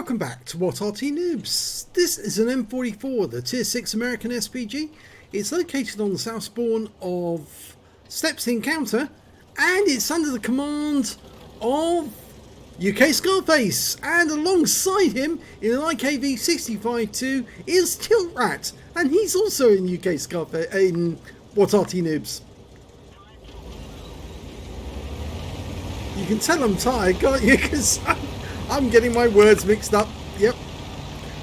Welcome back to What Arty Noobs. This is an M44, the Tier 6 American SPG. It's located on the south spawn of Steps Encounter, and it's under the command of UKSkaface. And alongside him, in an IKV65-2, is Tiltrat, and he's also in UKSkaface, in What Arty Noobs. You can tell I'm tired, can't you? Because I'm getting my words mixed up. Yep.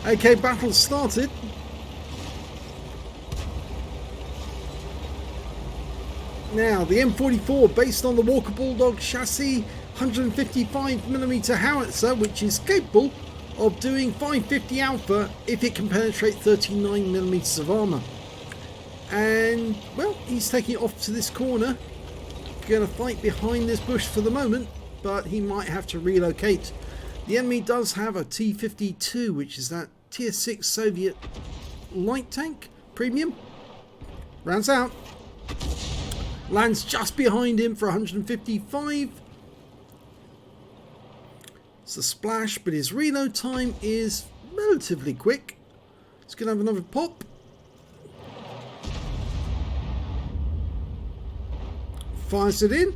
Okay, battle started. Now, the M44, based on the Walker Bulldog chassis, 155mm howitzer, which is capable of doing 550 alpha if it can penetrate 39mm of armour. And, well, he's taking it off to this corner. Going to fight behind this bush for the moment, but he might have to relocate. The enemy does have a T-52, which is that Tier 6 Soviet light tank, premium. Rounds out. Lands just behind him for 155. It's a splash, but his reload time is relatively quick. It's going to have another pop. Fires it in.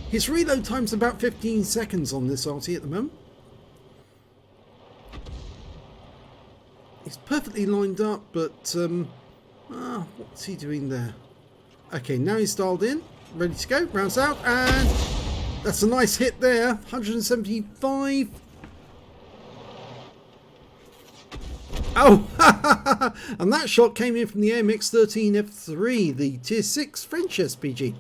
His reload time's about 15 seconds on this Arty at the moment. He's perfectly lined up, but what's he doing there? Okay, now he's dialed in, ready to go, rounds out, and that's a nice hit there, 175. Oh, and that shot came in from the AMX-13F3, the Tier 6 French SPG.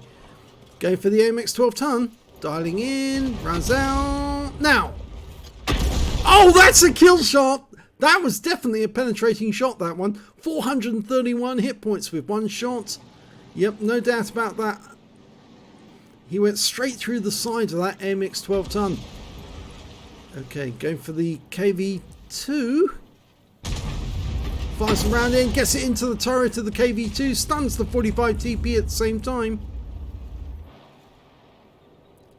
Going for the AMX-12 ton, dialing in, rounds out, now. Oh, that's a kill shot. That was definitely a penetrating shot, that one. 431 hit points with one shot. Yep, no doubt about that. He went straight through the side of that AMX-12 ton. Okay, going for the KV-2. Fires a round in, gets it into the turret of the KV-2, stuns the 45 TP at the same time.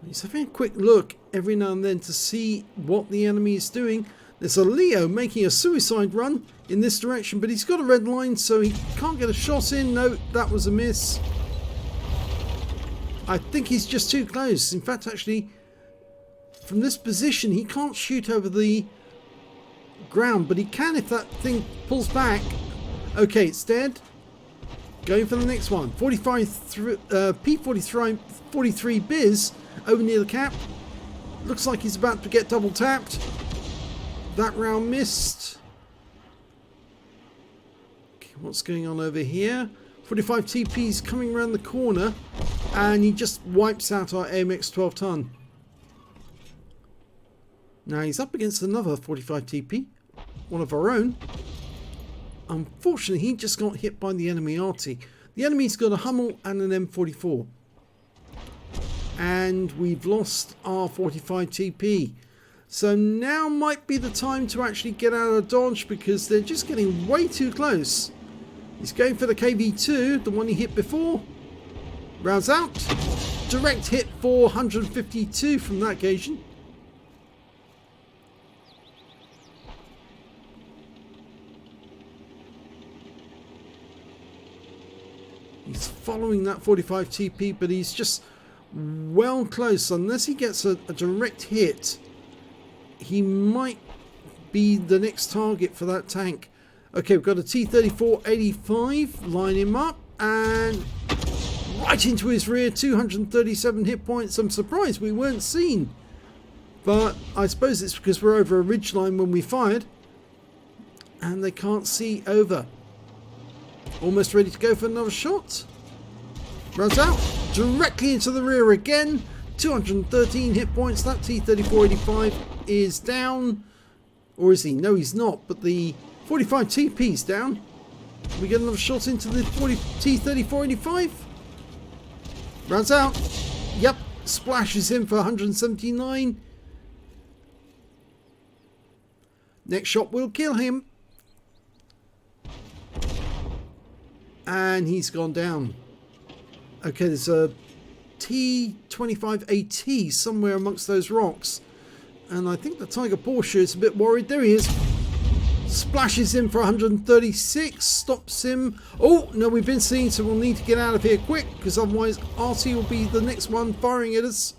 He's having a quick look every now and then to see what the enemy is doing. There's a Leo making a suicide run in this direction, but he's got a red line, so he can't get a shot in. No, that was a miss. I think he's just too close. In fact, actually, from this position, he can't shoot over the ground, but he can if that thing pulls back. Okay, it's dead. Going for the next one. P43 Biz over near the cap. Looks like he's about to get double tapped. That round missed. Okay, what's going on over here? 45 TP's coming around the corner, and he just wipes out our AMX-12 ton. Now he's up against another 45 TP, one of our own. Unfortunately, he just got hit by the enemy Arty. The enemy's got a Hummel and an M44. And we've lost our 45 TP. So now might be the time to actually get out of dodge, because they're just getting way too close. He's going for the KV-2, the one he hit before. Rounds out. Direct hit for 152 from that occasion. He's following that 45 TP, but he's just well close. Unless he gets a direct hit, he might be the next target for that tank. Okay, we've got a T-34-85, line him up, and right into his rear, 237 hit points. I'm surprised we weren't seen, but I suppose it's because we're over a ridgeline when we fired, and they can't see over. Almost ready to go for another shot. Runs out, directly into the rear again, 213 hit points. That T-34-85 is down, or is he? No, he's not, but the 45 TP's down. We get another shot into the T-34-85. Runs out. Yep, splashes him for 179. Next shot will kill him. And he's gone down. Okay, there's a T-25AT somewhere amongst those rocks. And I think the Tiger Porsche is a bit worried. There he is. Splashes in for 136. Stops him. Oh, no, we've been seen, so we'll need to get out of here quick, because otherwise Arty will be the next one firing at us.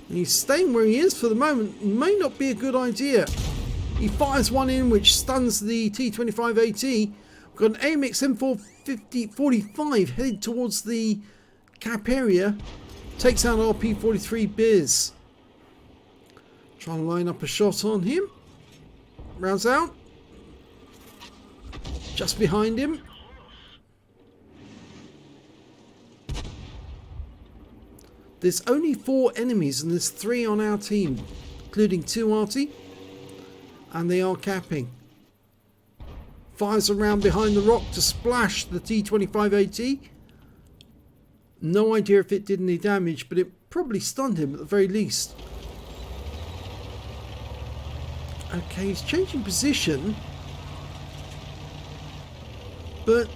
And he's staying where he is for the moment. May not be a good idea. He fires one in, which stuns the T25AT. We've got an AMX M445 headed towards the cap area. Takes out our P43 Biz. Trying to line up a shot on him. Rounds out. Just behind him. There's only 4 enemies and there's 3 on our team, including 2 Arty. And they are capping. Fires around behind the rock to splash the T25AT. No idea if it did any damage, but it probably stunned him at the very least. Okay, he's changing position. But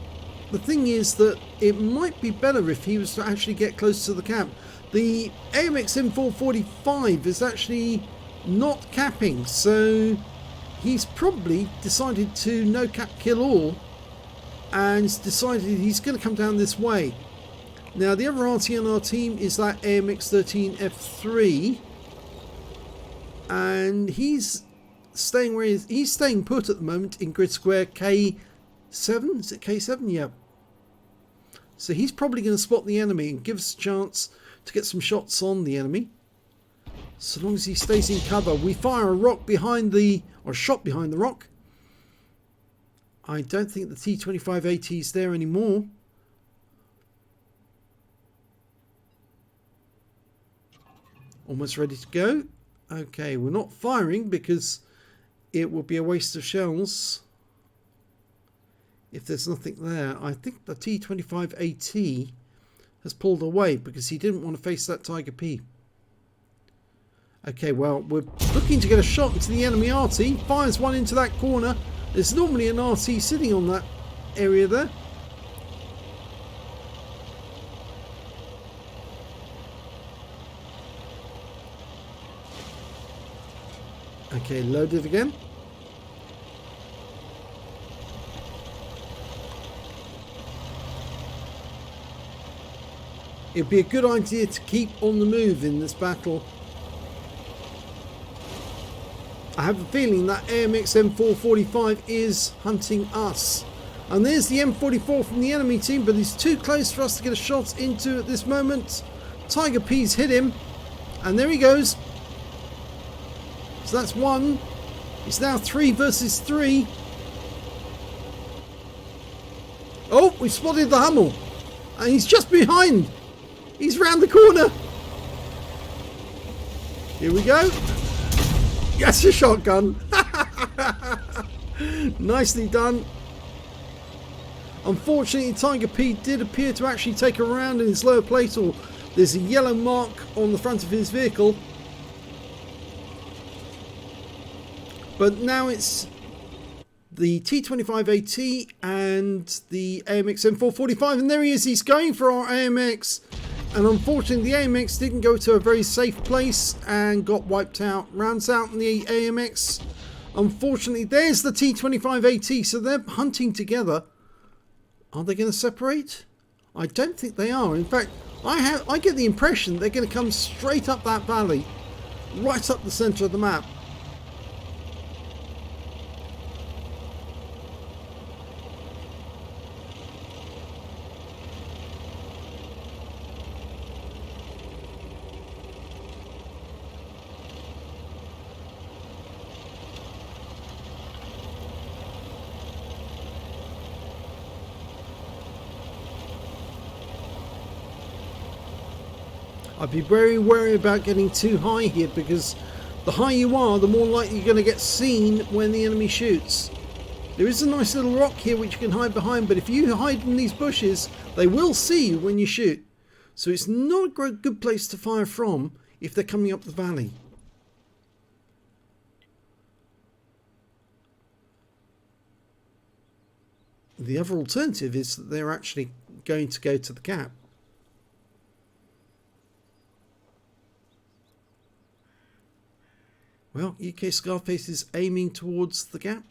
the thing is that it might be better if he was to actually get close to the cap. The AMX M445 is actually not capping, so he's probably decided to no cap kill all and decided he's going to come down this way. Now the other Arty on our team is that AMX 13F3, and he's staying where he's staying put at the moment in grid square K7. Is it K7? Yeah. So he's probably going to spot the enemy and give us a chance to get some shots on the enemy. So long as he stays in cover. We fire a rock behind the, or shot behind the rock. I don't think the T25AT is there anymore. Almost ready to go. Okay, we're not firing because it will be a waste of shells if there's nothing there. I think the T25AT has pulled away because he didn't want to face that Tiger P. Okay, well, we're looking to get a shot into the enemy Arty. Fires one into that corner. There's normally an Arty sitting on that area there. Okay, loaded again. It'd be a good idea to keep on the move in this battle. I have a feeling that AMX M445 is hunting us. And there's the M44 from the enemy team, but he's too close for us to get a shot into at this moment. Tiger P's hit him, and there he goes. So that's one. It's now 3 versus 3. Oh, we've spotted the Hummel. And he's just behind. He's round the corner. Here we go. Yes, a shotgun. Nicely done. Unfortunately, Tiger P did appear to actually take a round in his lower plate, or there's a yellow mark on the front of his vehicle. But now it's the T25AT and the AMX M445, and there he is. He's going for our AMX, and unfortunately the AMX didn't go to a very safe place and got wiped out. Rounds out in the AMX. Unfortunately, there's the T25AT, so they're hunting together. Are they going to separate? I don't think they are. In fact, I get the impression they're going to come straight up that valley, right up the centre of the map. I'd be very wary about getting too high here, because the higher you are, the more likely you're going to get seen when the enemy shoots. There is a nice little rock here which you can hide behind, but if you hide in these bushes, they will see you when you shoot. So it's not a good place to fire from if they're coming up the valley. The other alternative is that they're actually going to go to the cap. Well, UKSkaface is aiming towards the gap.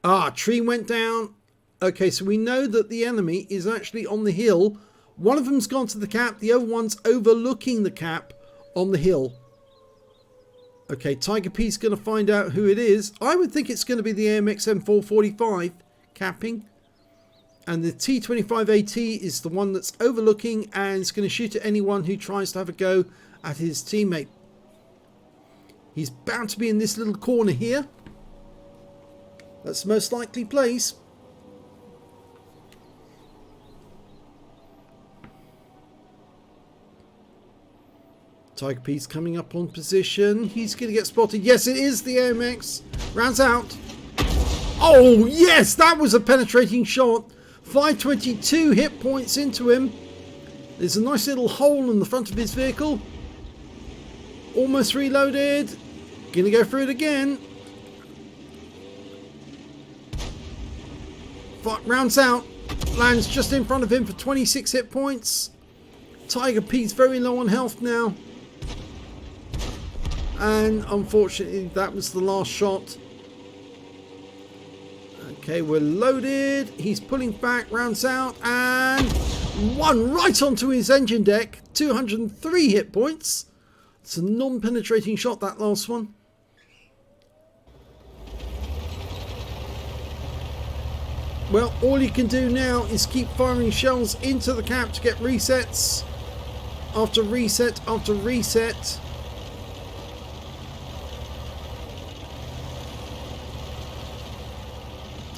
Ah, tree went down. Okay, so we know that the enemy is actually on the hill. One of them's gone to the cap. The other one's overlooking the cap on the hill. Okay, Tiger P's going to find out who it is. I would think it's going to be the AMX M445 capping. And the T25AT is the one that's overlooking and is going to shoot at anyone who tries to have a go at his teammate. He's bound to be in this little corner here. That's the most likely place. Tiger P's coming up on position. He's going to get spotted. Yes, it is the AMX. Rounds out. Oh, yes, that was a penetrating shot. 522 hit points into him. There's a nice little hole in the front of his vehicle. Almost reloaded. Gonna go through it again. Rounds out. Lands just in front of him for 26 hit points. Tiger P's very low on health now. And unfortunately, that was the last shot. Okay, we're loaded. He's pulling back, rounds out, and one right onto his engine deck. 203 hit points. It's a non-penetrating shot, that last one. Well, all you can do now is keep firing shells into the cap to get resets. After reset, after reset.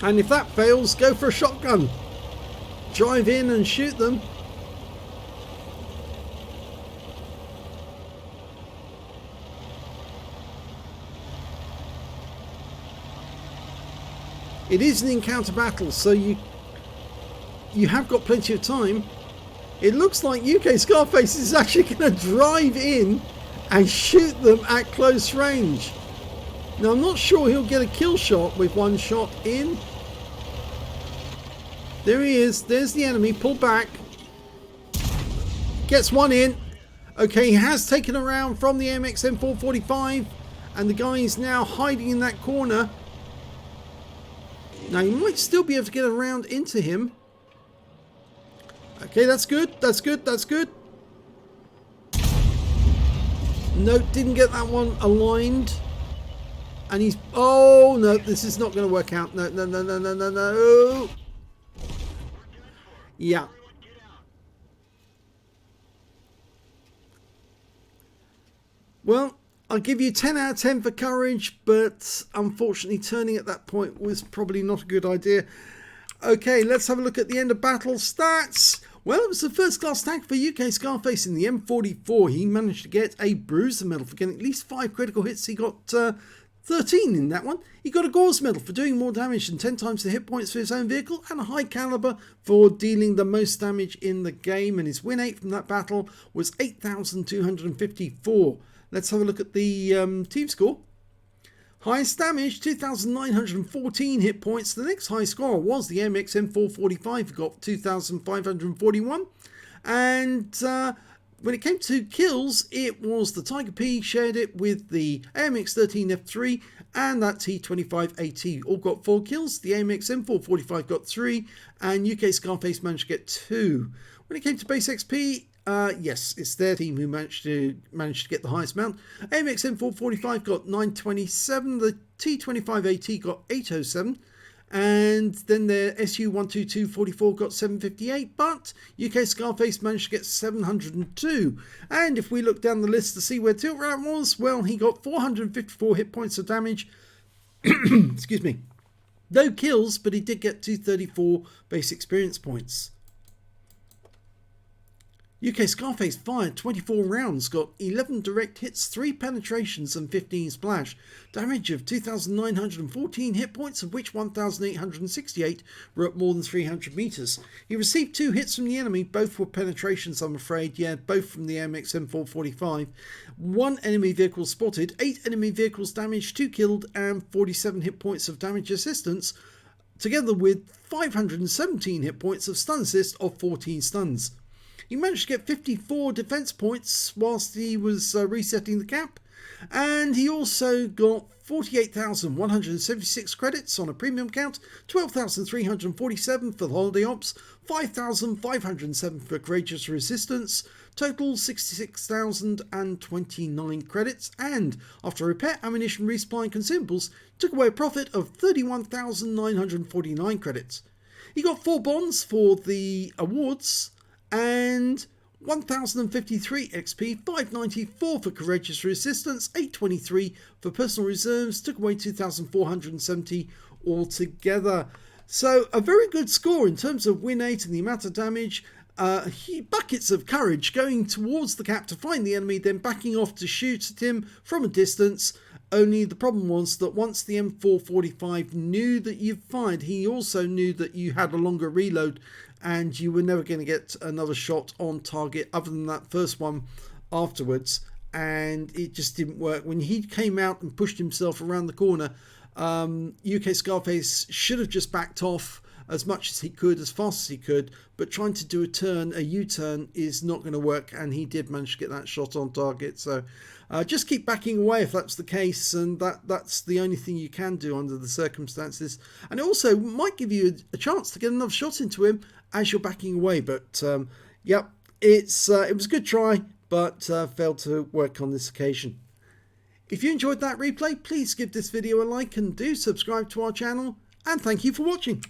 And if that fails, go for a shotgun. Drive in and shoot them. It is an encounter battle, so you have got plenty of time. It looks like UKSkaface is actually going to drive in and shoot them at close range. Now, I'm not sure he'll get a kill shot with one shot in. There he is. There's the enemy. Pull back. Gets one in. Okay, he has taken a round from the MX M445. And the guy is now hiding in that corner. Now, you might still be able to get a round into him. Okay, that's good. That's good. That's good. No, didn't get that one aligned. And he's... Oh, no, this is not going to work out. No, no, no, no, no, no, no. Yeah. Well, I'll give you 10 out of 10 for courage, but unfortunately turning at that point was probably not a good idea. Okay, let's have a look at the end of battle stats. Well, it was the first class tag for UKSkaface in the M44. He managed to get a Bruiser medal for getting at least 5 critical hits. He got 13 in that one. He got a Gore's medal for doing more damage than 10 times the hit points for his own vehicle, and a high caliber for dealing the most damage in the game. And his win rate from that battle was 8,254. Let's have a look at the team score. Highest damage, 2,914 hit points. The next high score was the MX M445, who got 2,541. And when it came to kills, it was the Tiger P shared it with the AMX13F3 and that T25AT. All got 4 kills. The AMX M445 got 3, and UKSkaface managed to get 2. When it came to base XP, yes, it's their team who managed to get the highest amount. AMX M445 got 927, the T25AT got 807, and then their SU12244 got 758, but UKSkaface managed to get 702. And if we look down the list to see where Tilt Rat was, well, he got 454 hit points of damage. Excuse me. No kills, but he did get 234 base experience points. UKSkaface fired 24 rounds, got 11 direct hits, 3 penetrations and 15 splash. Damage of 2,914 hit points, of which 1,868 were at more than 300 meters. He received 2 hits from the enemy, both were penetrations, I'm afraid. Yeah, both from the MX M445. 1 enemy vehicle spotted, 8 enemy vehicles damaged, 2 killed, and 47 hit points of damage assistance, together with 517 hit points of stun assist of 14 stuns. He managed to get 54 defense points whilst he was resetting the cap. And he also got 48,176 credits on a premium count, 12,347 for the holiday ops, 5,507 for courageous resistance, total 66,029 credits, and after repair, ammunition, resupply and consumables, took away a profit of 31,949 credits. He got 4 bonds for the awards and 1053 XP, 594 for courageous resistance, 823 for personal reserves, took away 2,470 altogether. So a very good score in terms of win 8 and the amount of damage. Buckets of courage going towards the cap to find the enemy, then backing off to shoot at him from a distance. Only the problem was that once the M445 knew that you fired, he also knew that you had a longer reload and you were never going to get another shot on target other than that first one afterwards, and it just didn't work. When he came out and pushed himself around the corner, UKSkaface should have just backed off as much as he could, as fast as he could, but trying to do a U-turn is not going to work, and he did manage to get that shot on target. So just keep backing away if that's the case, and that's the only thing you can do under the circumstances. And it also might give you a chance to get another shot into him as you're backing away. But yep, it was a good try, but failed to work on this occasion. If you enjoyed that replay, please give this video a like and do subscribe to our channel, and thank you for watching.